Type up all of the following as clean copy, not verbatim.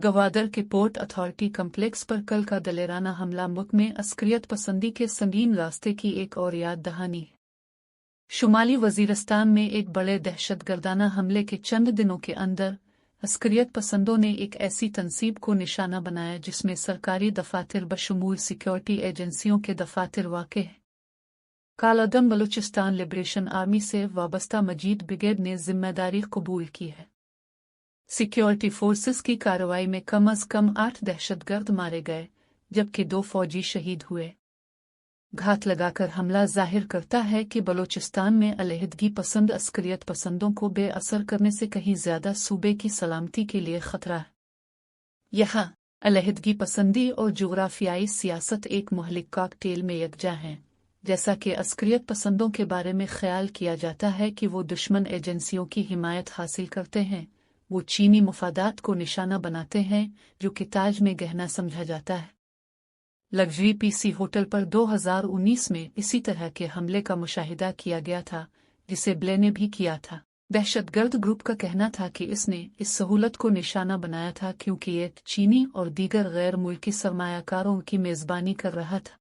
गवादर के port authority complex पर कल का दलेराना हमला मुल्क में अस्करियत पसंदी के संगीन रास्ते की एक और याद दहानी है। शुमाली वजीरिस्तान में एक बड़े दहशतगर्दाना हमले के चंद दिनों के अंदर अस्करियत पसंदों ने एक ऐसी तंसीब को निशाना बनाया जिसमें सरकारी दफातर बशमूल सिक्योरिटी एजेंसियों के दफातर वाक़े हैं। कालादम बलूचिस्तान लिबरेशन आर्मी से वाबस्ता मजीद ब्रिगेड ने जिम्मेदारी कबूल की है। सिक्योरिटी फोर्सेस की कार्रवाई में कम अज कम 8 दहशतगर्द मारे गए जबकि 2 फौजी शहीद हुए। घात लगाकर हमला जाहिर करता है कि बलूचिस्तान में अलहदगी पसंद अस्करियत पसंदों को बेअसर करने से कहीं ज्यादा सूबे की सलामती के लिए खतरा है। यहाँ अलहदगी पसंदी और जुग्राफियाई सियासत एक मुहलिक कॉकटेल में यकजा हैं। जैसा कि अस्करियत पसंदों के बारे में ख्याल किया जाता है कि वो दुश्मन एजेंसियों की हिमायत हासिल करते हैं, वो चीनी मुफादात को निशाना बनाते हैं जो कि ताज में गहना समझा जाता है। लग्जरी पीसी होटल पर 2019 में इसी तरह के हमले का मुशाहिदा किया गया था जिसे ब्ले ने भी किया था। दहशतगर्द ग्रुप का कहना था कि इसने इस सहूलत को निशाना बनाया था क्योंकि ये चीनी और दीगर गैर मुल्की सरमायाकारों की मेज़बानी कर रहा था।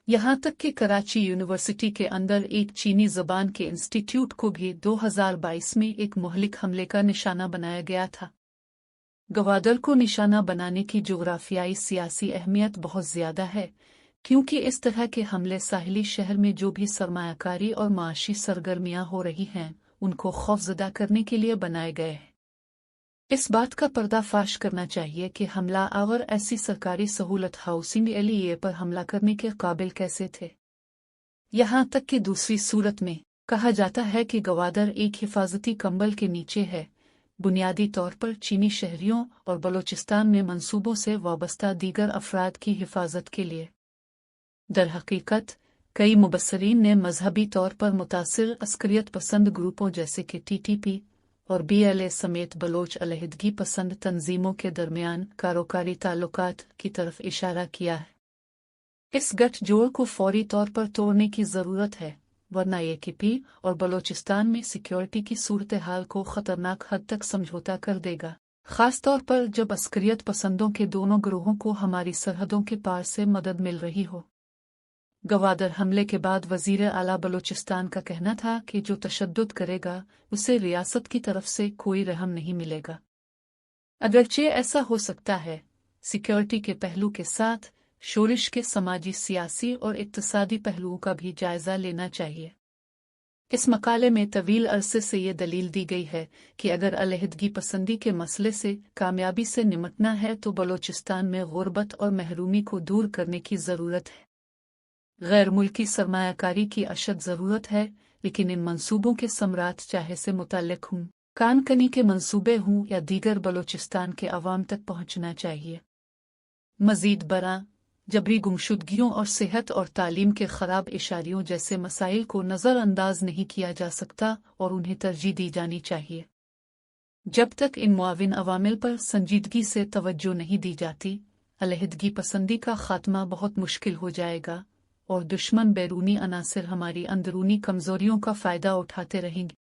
यहाँ तक कि कराची यूनिवर्सिटी के अंदर एक चीनी ज़बान के इंस्टीट्यूट को भी 2022 में एक मुहलिक हमले का निशाना बनाया गया था। गवादर को निशाना बनाने की जोग्राफियाई सियासी अहमियत बहुत ज़्यादा है क्योंकि इस तरह के हमले साहिली शहर में जो भी सरमायाकारी और माशी सरगर्मियां हो रही हैं उनको खौफजदा करने के लिए बनाए गए हैं। इस बात का पर्दाफाश करना चाहिए कि हमला आवर ऐसी सरकारी सहूलत हाउसिंग एलिए पर हमला करने के काबिल कैसे थे। यहाँ तक कि दूसरी सूरत में कहा जाता है कि गवादर एक हिफाजती कंबल के नीचे है, बुनियादी तौर पर चीनी शहरियों और बलूचिस्तान में मंसूबों से वाबस्ता दीगर अफराद की हिफाजत के लिए। दरहकीकत कई मुबस्सरीन ने मजहबी तौर पर मुतासिर अस्करियत पसंद ग्रुपों जैसे कि टीटीपी और बीएलए समेत बलोच अलहदगी पसंद तंजीमों के दरमियान कारोकारी ताल्लुकात की तरफ इशारा किया है। इस गठजोड़ को फौरी तौर पर तोड़ने की ज़रूरत है, वरना एकेपी और बलूचिस्तान में सिक्योरिटी की सूरत हाल को ख़तरनाक हद तक समझौता कर देगा, ख़ास तौर पर जब अस्करियत पसंदों के दोनों गिरोहों को हमारी सरहदों के पार से मदद मिल रही हो। गवादर हमले के बाद वज़ीर आला बलूचिस्तान का कहना था कि जो तशद्दुद करेगा उसे रियासत की तरफ से कोई रहम नहीं मिलेगा। अगरचे ऐसा हो सकता है, सिक्योरिटी के पहलू के साथ शोरिश के समाजी, सियासी और इक्तिसादी पहलुओं का भी जायजा लेना चाहिए। इस मकाले में तवील अरसे से ये दलील दी गई है कि अगर अलहदगी पसंदी के मसले से कामयाबी से निमटना है तो बलूचिस्तान में गुर्बत और महरूमी को दूर करने की ज़रूरत है। गैर मुल्की सरमायाकारी की अशद ज़रूरत है, लेकिन इन मंसूबों के समरात चाहे से मुतल्लिक हों, कानकनी के मंसूबे हों या दीगर बलूचिस्तान के अवाम तक पहुँचना चाहिए। मज़ीद बरा जबरी गुमशुदगियों और सेहत और तालीम के ख़राब इशारियों जैसे मसाइल को नज़रअंदाज नहीं किया जा सकता और उन्हें तरजीह दी जानी चाहिए। जब तक इन मुआविन अवामिल पर संजीदगी से तवज्जो नहीं दी जाती, अलहदगी पसंदी का ख़ात्मा बहुत मुश्किल हो जाएगा और दुश्मन बैरूनी अनासिर हमारी अंदरूनी कमज़ोरियों का फ़ायदा उठाते रहेंगे।